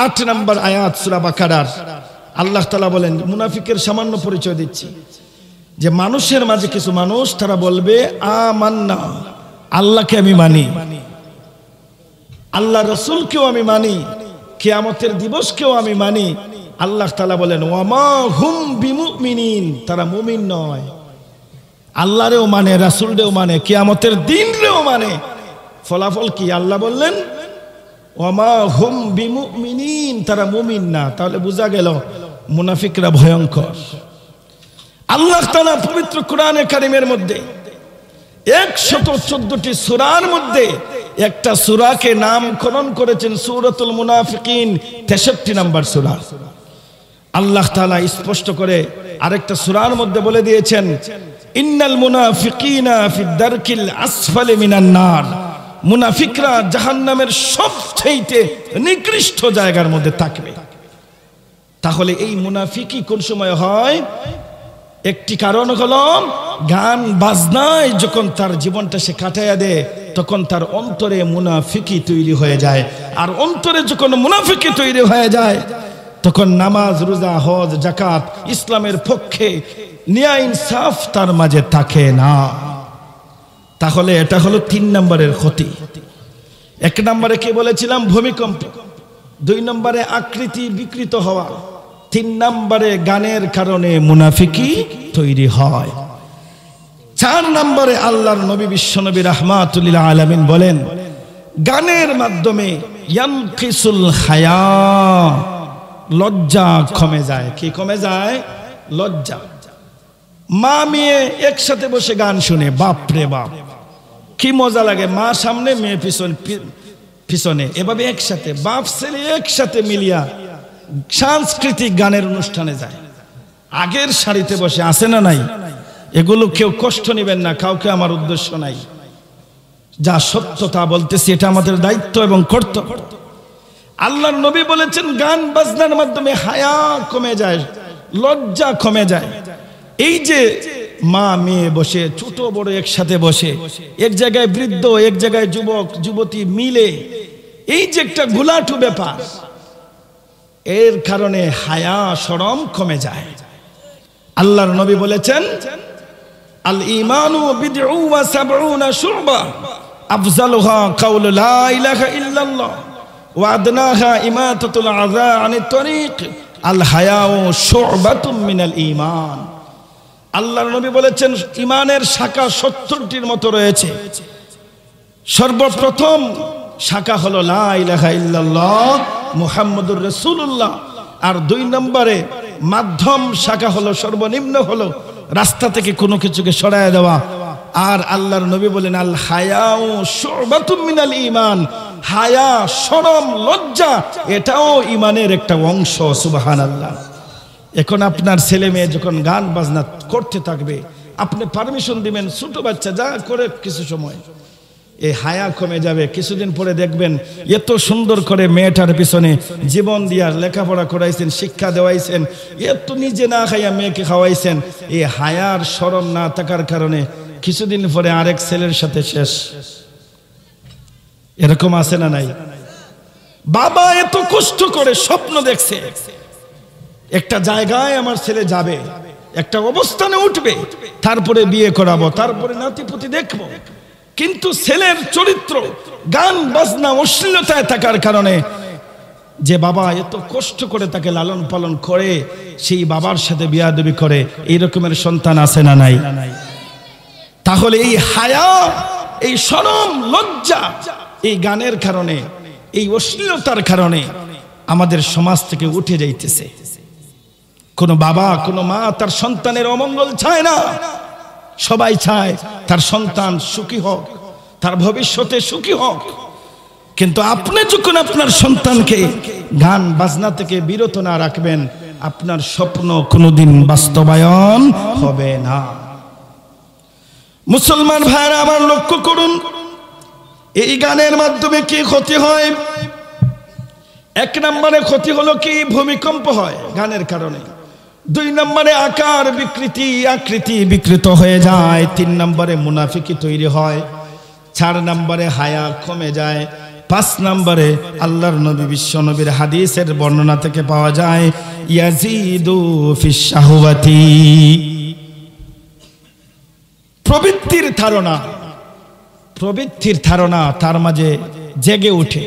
8 নম্বর আয়াত সূরা বাকারার আল্লাহ তাআলা বলেন, মুনাফিকের সামান্য পরিচয় দিচ্ছি, যে মানুষের মাঝে কিছু মানুষ তারা বলবে আমান্না, আল্লাহকে আমি মানি, আল্লাহ রাসূলকেও আমি মানি, কিয়ামতের দিবসকেও আমি মানি। আল্লাহ তাআলা বলেন ওয়া মা হুম বিমুমিনিন, তারা মুমিন নয়। আল্লাহরেও মানে, রাসূলরেও মানে, কিয়ামতের দিনরেও মানে। ফলাফল কি? আল্লাহ বললেন ওয়া মা হুম বিমুমিনিন, তারা মুমিন না। তাহলে বোঝা গেল মুনাফিকরা ভয়ঙ্কর। আল্লাহ তাআলা পবিত্র কোরআনে কারিমের মধ্যে 114টি সূরার মধ্যে একটা সূরাকে নামকরণ করেছেন সূরাতুল মুনাফিকিন, 63 নম্বর সূরা। আল্লাহ তাআলা স্পষ্ট করে আরেকটা সূরার মধ্যে বলে দিয়েছেন, ইন্নাল মুনাফিকিনা ফিদ দারকিল আসফালি মিনান নার, মুনাফিকরা জাহান্নামের সবচেয়ে নিকৃষ্ট জায়গার মধ্যে থাকবে। তাহলে এই মুনাফিকি কোন সময় হয়? একটি কারণ হলো গান বাজনায় যখন তার জীবনটা সে কাটাইয়া দেয়, তখন তার অন্তরে মুনাফিকি তৈরি হয়ে যায়। আর অন্তরে যখন মুনাফিকি তৈরি হয়ে যায়, তখন নামাজ, রোজা, হজ, যাকাত, ইসলামের পক্ষে ন্যায় ইনসাফ তার মাঝে থাকে না। তাহলে এটা হলো 3 নম্বরের ক্ষতি। 1 নম্বরে কি বলেছিলাম? ভূমিকম্প। 2 নম্বরে আকৃতি বিকৃত হওয়া। 3 নম্বরে গানের কারণে মুনাফিকি তৈরি হয়। 4 নম্বরে আল্লাহর নবী বিশ্বনবী রাহমাতুল লিল আলামিন বলেন, গানের মাধ্যমে ইয়ানকিসুল হায়া, লজ্জা কমে যায়। কি কমে যায়? লজ্জা। মা মেয়ে একসাথে বসে গান শুনে, বাপ রে বাপ কি মজা লাগে। মা সামনে, মেয়ে পিছনে, এভাবে একসাথে বাপ ছেলে একসাথে মিলিয়া সাংস্কৃতিক গানের অনুষ্ঠানে যায়। আগের সারিতে বসে, আছে না নাই? এগুলো কেউ কষ্ট নেবেন না, কাউকে আমার উদ্দেশ্য নাই। যা সত্য তা বলতেছি, এটা আমাদের দায়িত্ব এবং কর্তব্য। আল্লাহর নবী বলেছেন গান বাজনার মাধ্যমে হায়া কমে যায়, লজ্জা কমে যায়। এই যে মা মেয়ে বসে, ছোট বড় একসাথে বসে, এক জায়গায় বৃদ্ধ, এক জায়গায় যুবক যুবতী মিলে, এই যে একটা ঘোলাটু ব্যাপার, এর কারণে হায়া শরম কমে যায়। আল্লাহর নবী বলেছেন, আল ঈমানু বিদউ ওয়া সাবউনা শুবা আফজালুহা কাউলু লা ইলাহা ইল্লাল্লাহ ওয়া আদনাহা ইমাতাতুল আযা আনিত তরিক আল হায়াউ শুবাতুম মিনাল ঈমান। আল্লাহর নবী বলেছেন ঈমানের শাখা 70টির মতো রয়েছে। সর্বপ্রথম শাখা হলো লা ইলাহা ইল্লাল্লাহ মুহাম্মাদুর রাসূলুল্লাহ। আর 2 নম্বরে মাধ্যম শাখা হলো, সর্বনিম্ন হলো রাস্তা থেকে কোনো কিছুকে সরায় দেওয়া, আর আল্লাহর নবী বলেন আল হায়াউ শুবাতুম মিনাল ঈমান, হায়া, শরম, লজ্জা এটাও ঈমানের একটা অংশ। সুবহানাল্লাহ। এখন আপনার ছেলে মেয়ে যখন গান বাজনা করতে থাকবে, আপনি পারমিশন দিবেন, ছোট বাচ্চা যা করে কিছু সময়, এই হায়া কমে যাবে। কিছুদিন পরে দেখবেন এত সুন্দর করে মেয়েটার পিছনে জীবন দিয়া লেখাপড়া করাইছেন, শিক্ষা দেওয়াইছেন, এত নিজে না খাইয়া মেয়েকে খাওয়াইছেন, এই হায়ার শরম না থাকার কারণে কিছুদিন পরে আরেক ছেলের সাথে শেষ। এরকম আছে না নাই? বাবা এত কষ্ট করে স্বপ্ন দেখছে একটা জায়গায় আমার ছেলে যাবে, একটা অবস্থানে উঠবে, তারপরে বিয়ে করাবো, তারপরে নাতিপুতি দেখবো, কিন্তু ছেলের চরিত্র গান বাজনা অশ্লীলতায় থাকার কারণে যে বাবা এত কষ্ট করে তাকে লালন পালন করে সেই বাবার সাথে বিয়াদবি করে, এই রকমের সন্তান আছে না নাই? তাহলে এই হায়া, এই শরম, লজ্জা এই গানের কারণে, এই অশ্লীলতার কারণে আমাদের সমাজ থেকে উঠে যাইতেছে। কোন বাবা কোন মা তার সন্তানের অমঙ্গল চায় না, সবাই চায় তার সন্তান সুখী হোক, তার ভবিষ্যতে সুখী হোক। কিন্তু আপনি যখন আপনার সন্তানকে গান বাজনা থেকে বিরত না রাখবেন, আপনার স্বপ্ন কোনোদিন বাস্তবায়ন হবে না। মুসলমান ভাইরা আমার লক্ষ্য করুন, এই গানের মাধ্যমে কি ক্ষতি হয়? এক নম্বরে ক্ষতি হলো কি, ভূমিকম্প হয় গানের কারণে। 2 নম্বরে আকার বিকৃতি, আকৃতি বিকৃত হয়ে যায়। 3 নম্বরে মুনাফিকি তৈরি হয়। 4 নম্বরে হায়া কমে যায়। 5 নম্বরে আল্লাহর নবী বিশ্ব নবীর হাদিসের বর্ণনা থেকে পাওয়া যায় ইয়াজিদু ফিশ শাহওয়াতি, প্রবৃত্তির ধারণা তার মাঝে জেগে ওঠে,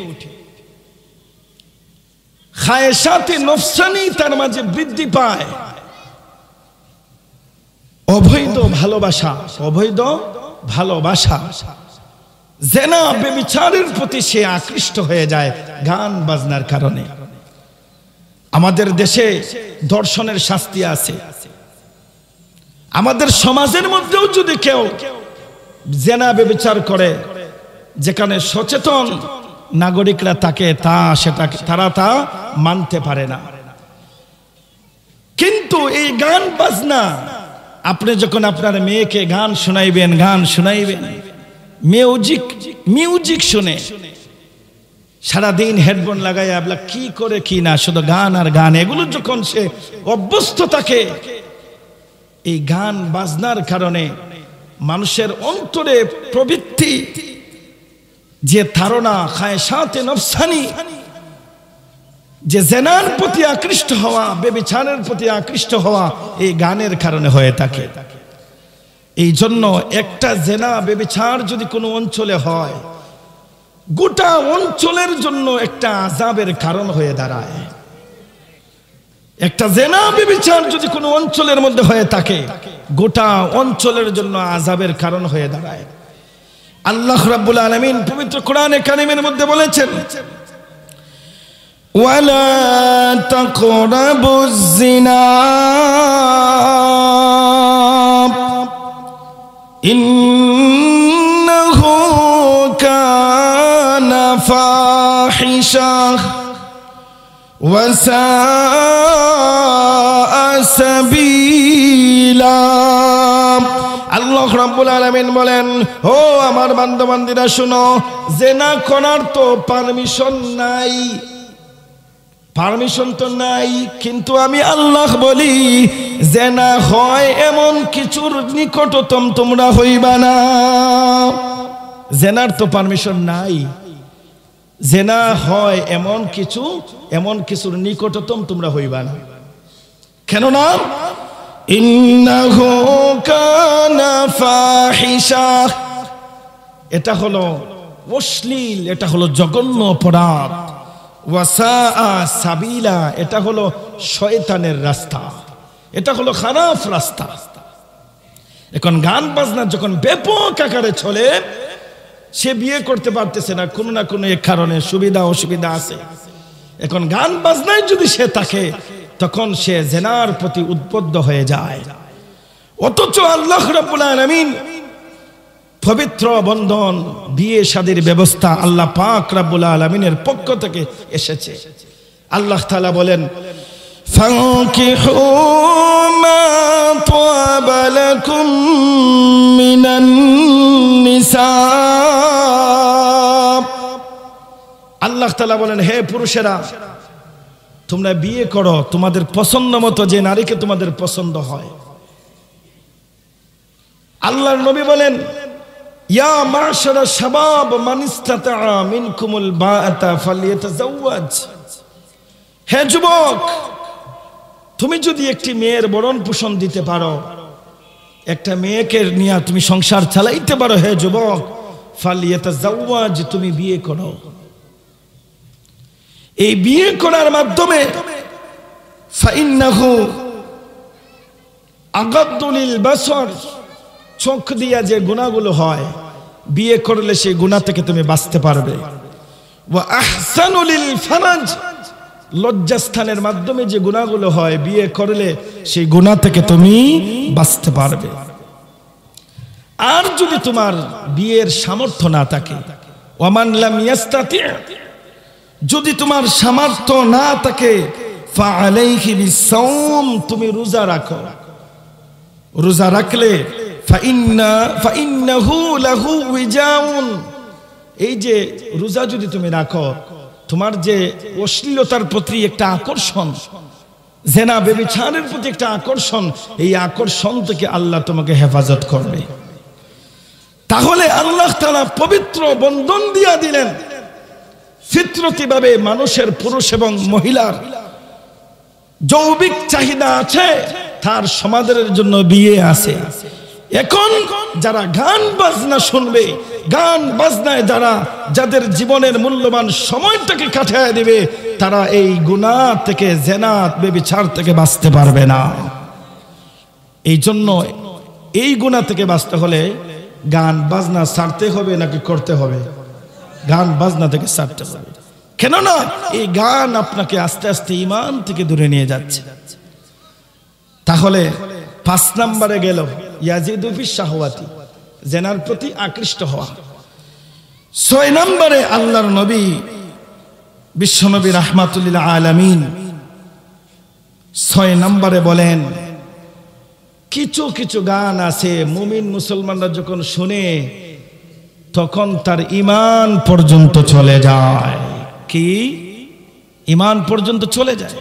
খায়েশাতে নফসানি তার মাঝে বৃদ্ধি পায়। অবৈধ ভালোবাসা, জেনা ব্যভিচারের প্রতি সে আকৃষ্ট হয়ে যায় গান বাজনার কারণে। আমাদের দেশে ধর্ষণের শাস্তি আছে। আমাদের সমাজের মধ্যেও যদি কেউ জেনা ব্যভিচার করে, যেখানে সচেতন নাগরিকরা থাকে তারা তা মানতে পারে না। কিন্তু এই গান বাজনা, আপনি যখন আপনার মেয়েকে গান শোনাইবেন, মিউজিক শুনে সারাদিন হেডফোন লাগাই আপনার কি করে কি না, শুধু গান আর গান, এগুলো যখন সে অভ্যস্ত থাকে, এই গান বাজনার কারণে মানুষের অন্তরে প্রবৃত্তি, যে ধারণা খায়েশাতে নফসানি, যে জেনার প্রতি আকৃষ্ট হওয়া, ব্যভিচারের প্রতি আকৃষ্ট হওয়া, এই গানের কারণে হয়ে থাকে। এই জন্য একটা জেনা ব্যভিচার যদি কোনো অঞ্চলে হয়, গোটা অঞ্চলের জন্য একটা আযাবের কারণ হয়ে দাঁড়ায়। একটা জেনা ব্যভিচার যদি কোনো অঞ্চলের মধ্যে হয়ে থাকে, গোটা অঞ্চলের জন্য আযাবের কারণ হয়ে দাঁড়ায়। আল্লাহ রাব্বুল আলামিন পবিত্র কোরআনে কারীমের মধ্যে বলেছেন ওয়ালা তাকরাবুজ জিনা ইন্নাহু কানা ফাহিশা ওয়া সাআ সাবিলা। আল্লাহ রাব্বুল আলামিন বলেন, ও আমার বান্দা-বান্দীরা শুনো, জেনা করার তো পারমিশন তো নাই, কিন্তু আমি আল্লাহ বলি জেনা হয় এমন কিছুর নিকটতম তোমরা হইবা না। জেনার তো পারমিশন নাই, জেনা হয় এমন কিছুর নিকটতম তোমরা হইবা না। কেন না? ইন্নাহু কানা ফাহিশা, এটা হলো অশ্লীল, এটা হলো জঘন্য অপরাধ। ওয়া সাআ সাবিলা, এটা হলো শয়তানের রাস্তা, এটা হলো খারাপ রাস্তা। এখন গান বাজনা যখন ব্যাপক আকারে চলে, সে বিয়ে করতে পারতেছে না, কোনো না কোনো এক কারণে সুবিধা অসুবিধা আছে। এখন গান বাজনায় যদি সে থাকে, তখন সে জেনার প্রতি উদ্বুদ্ধ হয়ে যায়। অথচ আল্লাহ রাব্বুল আলামিন পবিত্র বন্ধন বিয়ে শাদীর ব্যবস্থা আল্লাহ পাক রব্বুল আলামিনের পক্ষ থেকে এসেছে। আল্লাহ তাআলা বলেন, ফানকিহু মা তাবা লাকুম মিনান নিসা। আল্লাহ তাআলা বলেন, হে পুরুষেরা, তোমরা বিয়ে করো তোমাদের পছন্দ মতো, যে নারীকে তোমাদের পছন্দ হয়। আল্লাহর নবী বলেন, ইয়া মাশারা শাবাব মান ইসতাতা মিনকুমুল বাআতা ফালিয়াতাজাওয়াজ। হে যুবক, তুমি যদি একটি মেয়ের ভরণ পোষণ দিতে পারো, একটা মেয়েকে নিয়ে তুমি সংসার চালাইতে পারো, হে যুবক, ফালিয়াতাজাওয়াজ, তুমি বিয়ে করো। এই বিয়ে করার মাধ্যমে ফাইন্নাহু আগাদ্দু লিল বাসর, চোখ দিয়া যে গুনাহগুলো হয়, বিয়ে করলে সেই গুনাহ থেকে তুমি বাঁচতে পারবে। ওয়া আহসানু লিল ফারাজ, লজ্জাস্থানের মাধ্যমে যে গুনাহগুলো হয়, বিয়ে করলে সেই গুনাহ থেকে তুমি বাঁচতে পারবে। আর যদি তোমার বিয়ের সামর্থ্য না থাকে, ওয়ামান লাম ইয়াস্তাতি, যদি তোমার সামর্থ্য না থাকে, ফাআলাইহি বিসাওম, তুমি রোজা রাখো। রোজা রাখলে ফাইন্নাহু লাহু উইজাউন, এই যে রোজা যদি তুমি রাখো, তোমার যে অশ্লীলতার প্রতি একটা আকর্ষণ, জেনা ব্যভিচারের প্রতি একটা আকর্ষণ, এই আকর্ষণ থেকে আল্লাহ তোমাকে হেফাজত করবে। তাহলে আল্লাহ তাআলা পবিত্র বন্ধন দিয়া দিলেন। ফিতরতিভাবে মানুষের, পুরুষ এবং মহিলার যৌবিক চাহিদা আছে, তার সমাধানের জন্য বিয়ে আছে। এখন যারা গান বাজনা শুনবে, গান বাজনায় যাদের জীবনের মূল্যবান সময়টাকে কাটিয়ে দিবে, তারা এই গুনাহ থেকে, জেনা ব্যভিচার থেকে বাঁচতে পারবে না। এই জন্য এই গুনাহ থেকে বাঁচতে হলে গান বাজনা ছাড়তে হবে নাকি করতে হবে? গান বাজনা থেকে ছাড়তে হবে। কেননা এই গান আপনাকে আস্তে আস্তে ঈমান থেকে দূরে নিয়ে যাচ্ছে। তাহলে 5 নম্বরে গেল ইয়াজিদু ফিশ শাহওয়াতি, জেনার প্রতি আকৃষ্ট হওয়া। 6 নম্বরে আল্লাহর নবী বিশ্বনবী রাহমাতুল লিল আলামিন 6 নম্বরে বলেন, কিছু কিছু গান আছে মুমিন মুসলমানরা যখন শুনে তখন তার ঈমান পর্যন্ত চলে যায়। কি? ঈমান পর্যন্ত চলে যায়।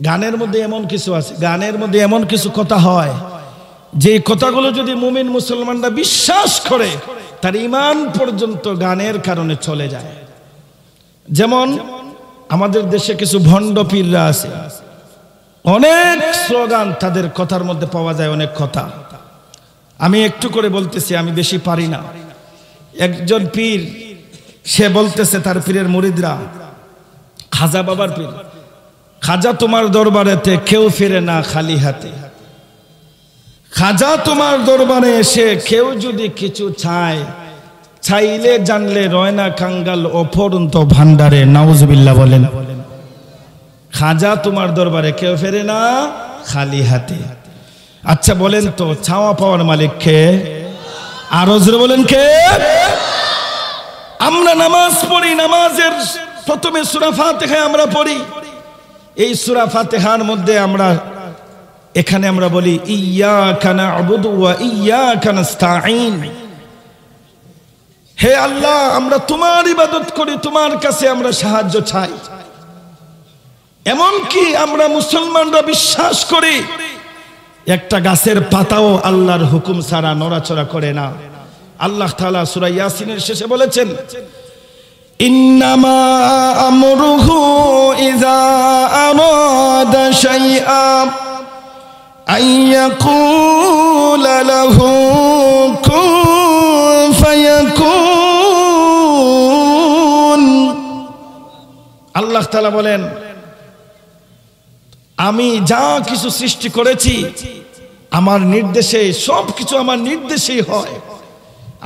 গানের মধ্যে এমন কিছু আছে, গানের মধ্যে এমন কিছু কথা হয়, যে কথাগুলো যদি মুমিন মুসলমানরা বিশ্বাস করে, তার ঈমান পর্যন্ত গানের কারণে চলে যায়। যেমন আমাদের দেশে কিছু ভণ্ড পীররা আছে, অনেক স্লোগান তাদের কথার মধ্যে পাওয়া যায়, অনেক কথা। আমি একটু করে বলতেছি, আমি বেশি পারি না। একজন পীর, সে বলতেছে তার পীরের মুরিদরা, খাজা বাবার পীর, খাজা তোমার দরবারেতে কেউ ফিরে না খালি হাতে। খাজা তোমার দরবারে এসে কেউ যদি কিছু চায়, চাইলে জানলে রয়না কাঙ্গাল অপরন্ত ভান্ডারে। নাউজুবিল্লাহ বলেন। খাজা তোমার দরবারে কেউ ফেরে না খালি হাতে। আচ্ছা বলেন তো, চাওয়া পাওয়ার মালিক কে? আরো জোরে বলেন কে? আমরা নামাজ পড়ি, নামাজের প্রথমে সূরা ফাতিহা আমরা পড়ি। এই সূরা ফাতিহার মধ্যে এখানে আমরা বলি ইয়্যাকা না'বুদু ওয়া ইয়্যাকা নাস্তাঈন। হে আল্লাহ, আমরা তোমার ইবাদত করি, তোমার কাছে আমরা সাহায্য চাই। এমনকি আমরা মুসলমানরা বিশ্বাস করি একটা গাছের পাতাও আল্লাহর হুকুম ছাড়া নড়াচড়া করে না। আল্লাহ তাআলা সূরা ইয়াসিনের শেষে বলেছেন, ইন্নামা আমরুহু ইযা আরাদা শাইআন আইয়াকুলা লাহু কুন ফায়াকুন। আল্লাহ তাআলা বলেন, আমি যা কিছু সৃষ্টি করেছি আমার নির্দেশে, সবকিছু আমার নির্দেশেই হয়।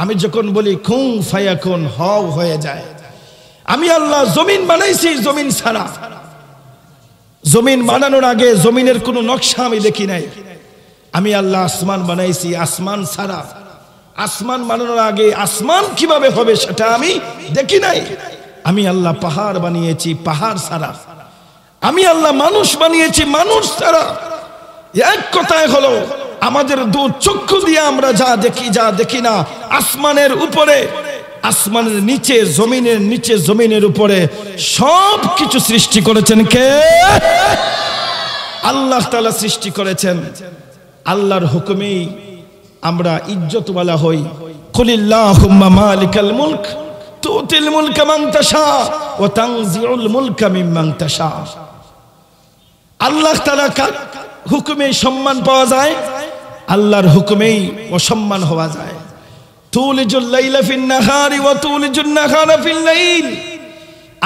আমি যখন বলি কুন ফায়াকুন, হও, হয়ে যায়। আমি আল্লাহ জমিন বানাইছি, জমিন ছাড়া। জমিন বানানোর আগে জমিনের কোনো নকশা আমি দেখি নাই। আমি আল্লাহ আসমান বানাইছি, আসমান ছাড়া। আসমান বানানোর আগে আসমান কিভাবে হবে সেটা আমি দেখি নাই। আমি আল্লাহ পাহাড় বানিয়েছি পাহাড় ছাড়া, আমি আল্লাহ মানুষ বানিয়েছি মানুষ ছাড়া। এক কথায় হলো আমাদের দু চক্ষু দিয়ে আমরা যা দেখি যা দেখি না, আসমানের উপরে আসমানের নিচে জমিনের নিচে জমিনের উপরে সব কিছু সৃষ্টি করেছেন কে? আল্লাহ তাআলা সৃষ্টি করেছেন। আল্লাহর হুকুমেই আমরা ইজ্জতওয়ালা হই। কুলিল্লাহুম্মা মালিকাল মুলক তুতিল মুলকা মান তাশা ওয়া তানজিউল মুলকা মিম্মান তাশা। আল্লাহ তাআলা হুকুমেই সম্মান পাওয়া যায়, আল্লাহর হুকুমেই অসম্মান হওয়া যায়। তুলিজুল লাইলা ফিন নাহারি ওয়া তুলিজুন নাহারা ফিল লাইল।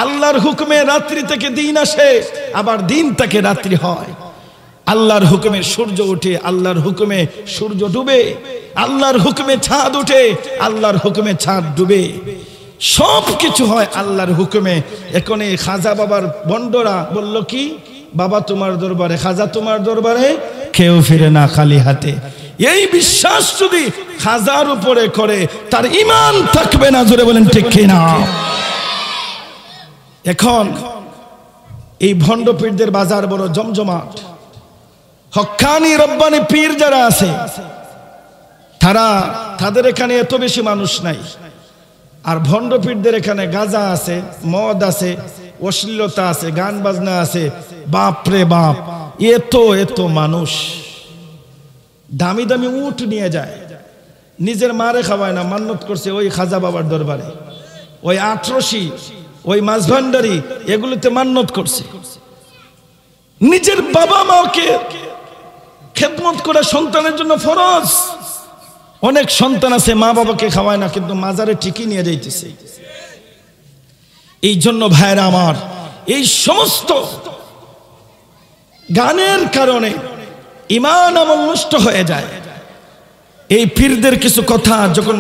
আল্লাহর হুকুমে রাত্রি থেকে দিন আসে, আবার দিন থেকে রাত্রি হয়। আল্লাহর হুকুমে সূর্য ওঠে, আল্লাহর হুকুমে সূর্য ডুবে। আল্লাহর হুকুমে চাঁদ ওঠে, আল্লাহর হুকুমে চাঁদ ডুবে। সব কিছু হয় আল্লাহর হুকুমে। এখন এই খাজা বাবার বন্ডরা বলল কি, বাবা তোমার দরবারে, খাজা তোমার দরবারে কেউ ফিরে না খালি হাতে। এই বিশ্বাস যদি খাজার উপরে করে তার ঈমান থাকবে না। জোরে বলেন ঠিক কি না? এখন এই ভণ্ড পীরদের বাজার বড় জমজমাট। হক্কানি রব্বানি পীর যারা আছে তাদের এখানে এত বেশি মানুষ নাই। আর ভণ্ড পীরদের এখানে গাঁজা আছে, মদ আছে, অশ্লীলতা আছে, গান বাজনা আছে। বাপ রে বাপ, এত মানুষ। দামি দামি উট নিয়ে যায়, নিজের মারে খাওয়ায় না, মান্নত করছে ওই খাজা বাবার দরবারে, ওই আটরশি, ওই মাঝভান্ডারি, এগুলোতে মান্নত করছে। নিজের বাবা মাকে খেদমত করা সন্তানের জন্য ফরজ। অনেক সন্তান আছে মা বাবাকে খাওয়ায় না, কিন্তু মাজারে ঠিকই নিয়ে যাইতেছে। এই জন্য ভাইরা আমার, এই সমস্ত গানের কারণে ঈমান আমল নষ্ট হয়ে যায়। এই পীরদের কিছু কথা যখন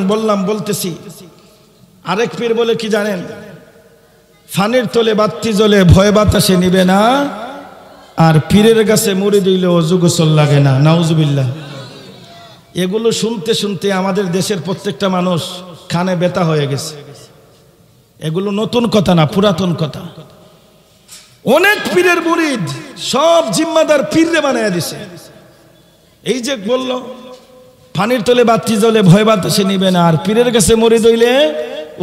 বলতেছি, আরেক পীর বলে কি জানেন? ফানির তলে বাতি জ্বলে ভয় বাতাসে নিবে না, আর পীরের কাছে মুড়ি দিলে অজু গোসল লাগে না। নাউজুবিল্লাহ। এগুলো শুনতে শুনতে আমাদের দেশের প্রত্যেকটা মানুষ কানে ব্যথা হয়ে গেছে। এগুলো নতুন কথা না, পুরাতন কথা। অনেক পীরের মুরিদ সব জিম্মাদার পীররে বানায় দিছে। এই যে বলল পানির তলে বাতি জ্বলে ভয় বাতাসে নিবে না, আর পীরের কাছে মুরিদ হইলে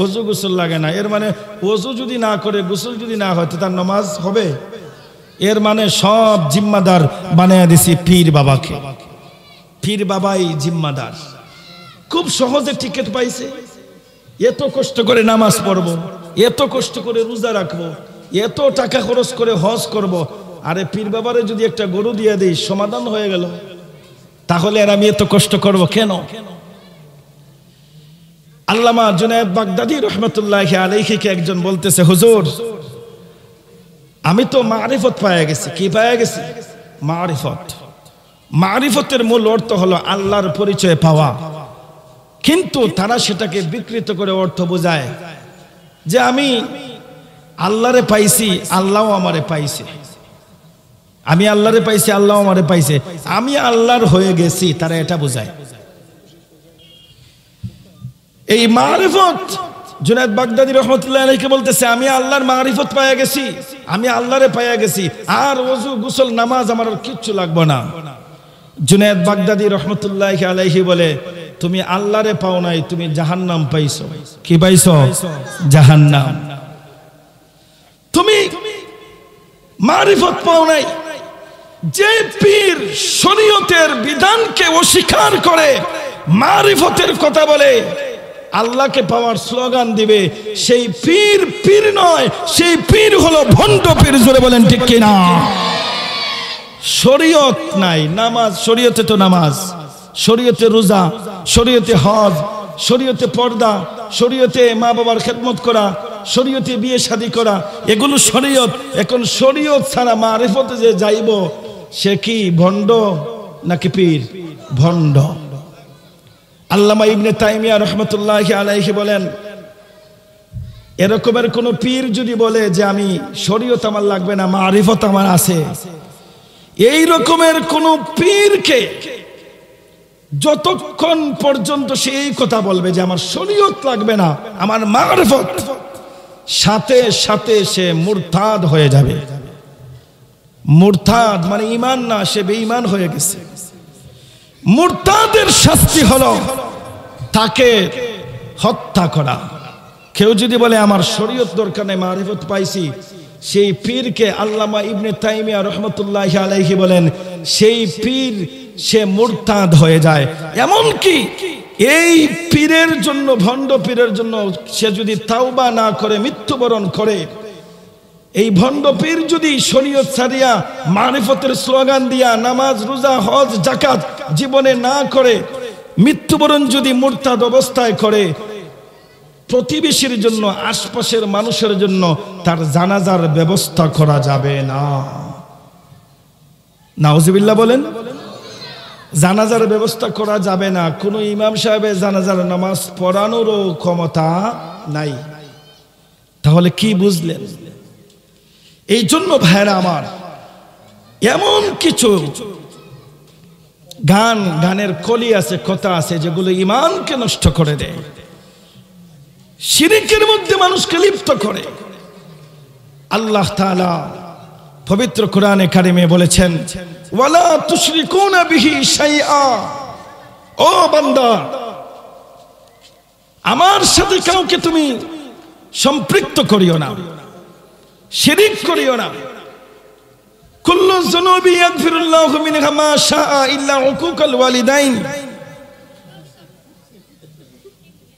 অজু গোসল লাগে না। এর মানে অজু যদি না করে, গোসল যদি না হয়, তো তার নামাজ হবে? এর মানে সব জিম্মাদার বানায় দিছি পীর বাবাকে। পীর বাবাই জিম্মাদার। খুব সহজে টিকিট পাইছে। এত কষ্ট করে নামাজ পড়বো, এত কষ্ট করে রোজা রাখবো, এত টাকা খরচ করে হজ করব। আরে পীর বাবারে যদি একটা গরু দিয়ে দিই, সমাধান হয়ে গেল। তাহলে আর আমি এত কষ্ট করব কেন? আল্লামা জুনায়েদ বাগদাদী রহমতুল্লাহি আলাইহি কে একজন বলতেছে, হুজুর আমি তো মারিফত পায়ে গেছি। কি পায়ে গেছি? মারিফত। মারিফতের মূল অর্থ হলো আল্লাহর পরিচয় পাওয়া। কিন্তু তারা সেটাকে বিকৃত করে অর্থ বোঝায় যে আমি আল্লাহরে পাইছি, আল্লাহও আমারে পাইছে। আমি আল্লাহরে পাইছি, আল্লাহ আমারে পাইছে, আমি আল্লাহর হয়ে গেছি, তারা এটা বোঝায়। এই মারিফত জুনায়েদ বাগদাদী রাহমাতুল্লাহি আলাইহি বলতেছে, আমি আল্লাহর মারিফত পাইয়া গেছি, আমি আল্লাহরে পাইয়া গেছি, আর ওযু গোসল নামাজ আমার আর কিচ্ছু লাগবে না। জুনায়েদ বাগদাদী রাহমাতুল্লাহি আলাইহি বলে, তুমি আল্লাহরে পাও নাই, তুমি জাহান্নাম পাইছো। কি পাইছো? জাহান্নাম। তুমি মারিফত পাও নাই। যে পীর শরীয়তের বিধানকে অস্বীকার করে মারিফতের কথা বলে, আল্লাহকে পাওয়ার স্লোগান দিবে, সেই পীর পীর নয়, সেই পীর হলো ভণ্ড পীর। জোরে বলেন ঠিক কিনা? শরীয়ত নাই, নামাজ, শরীয়তে তো নামাজ, শরীয়তে রোজা, শরীয়তে হজ, শরীয়তে পর্দা, শরীয়তে মা বাবার খেদমত করা, শরীয়তে বিয়ে শাদী করা, এগুলো শরীয়ত। এখন শরীয়ত ছাড়া মারিফতে যে যাইব, সে কি ভণ্ড নাকি পীর? ভণ্ড। আল্লামা ইবনে তাইমিয়া রাহমাতুল্লাহি আলাইহি বলেন, এরকমের কোন পীর যদি বলে যে আমি শরীয়ত আমার লাগবে না, মারিফত আমার আছে, এই রকমের কোন পীরকে যতক্ষণ পর্যন্ত সে এই কথা বলবে যে আমার শরীয়ত লাগবে না, আমার মারফত, সাথে সাথে সে মুরতাদ হয়ে যাবে। মুরতাদ মানে ঈমান না, সে বেঈমান হয়ে গেছে। মুরতাদের শাস্তি হলো তাকে হত্যা করা। কেউ যদি বলে আমার শরীয়ত দরকার নেই, মারিফত পাইছি, সেই পীরকে আল্লামা ইবনে তাইমিয়া রাহমাতুল্লাহি আলাইহি বলেন সেই পীর সে মুরতাদ হয়ে যায়। এমনকি এই পীরের জন্য, ভণ্ড পীরের জন্য সে যদি তাওবা না করে মৃত্যুবরণ করে, এই ভণ্ড পীর যদি শরীয়ত ছাড়িয়া মারিফতের স্লোগান দিয়া নামাজ রোজা হজ যাকাত জীবনে না করে মৃত্যুবরণ যদি মুরতাদ অবস্থায় করে, প্রতিবেশীর জন্য, আশপাশের মানুষের জন্য তার জানাজার ব্যবস্থা করা যাবে না। নাউজুবিল্লাহ বলেন। জানাজার ব্যবস্থা করা যাবে না। কোনো ইমাম সাহেবের জানাজার নামাজ পড়ানোরও ক্ষমতা নাই। তাহলে কি বুঝলেন? এই জন্য ভাইরা আমার, এমন কিছু গানের কলি আছে, কথা আছে যেগুলো ঈমানকে নষ্ট করে দেয়, শিরকের মধ্যে মানুষকে লিপ্ত করে। আল্লাহ তাআলা পবিত্র কোরআনে কারিমে বলেছেন ওয়ালা তুশরিকুনা বিহি শাইআ, ও বান্দা আমার সাথে কাউকে তুমি সম্পৃক্ত করিও না, শিরক করিও না। কুল্লু যুনুবি ইয়াগফিরুল্লাহু মিনহা মা শাআ ইল্লা উকুকাল ওয়ালিদাইন।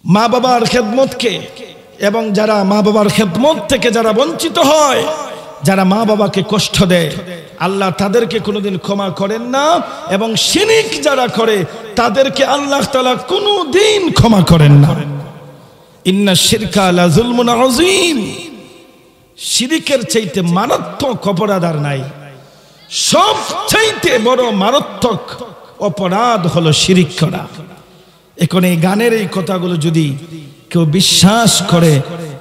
মা বাবার খেদমতকে এবং যারা মা বাবার খেদমত থেকে যারা বঞ্চিত হয়, যারা মা বাবাকে কষ্ট দেয়, আল্লাহ তাদেরকে কোনোদিন ক্ষমা করেন না। এবং শিরক যারা করে তাদেরকে আল্লাহ তাআলা কোনোদিন ক্ষমা করেন না। ইন্না শিরকা লা যুলমুন আযীম। শিরকের চাইতে মারাত্মক অপরাধ আর নাই। সবচাইতে বড় মারাত্মক অপরাধ হলো শিরক করা। এখন এই গানের এই কথাগুলো যদি কেউ বিশ্বাস করে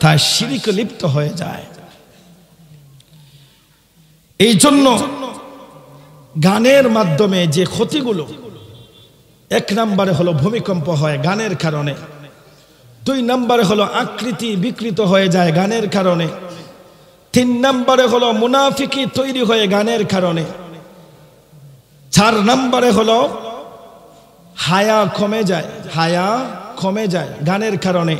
তা শিরকে লিপ্ত হয়ে যায়। এই জন্য গানের মাধ্যমে যে ক্ষতিগুলো, এক নম্বরে হলো ভূমিকম্প হয় গানের কারণে, দুই নম্বরে হলো আকৃতি বিকৃত হয়ে যায় গানের কারণে, তিন নম্বরে হলো মুনাফিকি তৈরি হয়ে গানের কারণে, চার নম্বরে হলো হায়া কমে যায়, হায়া কমে যায় গানের কারণে।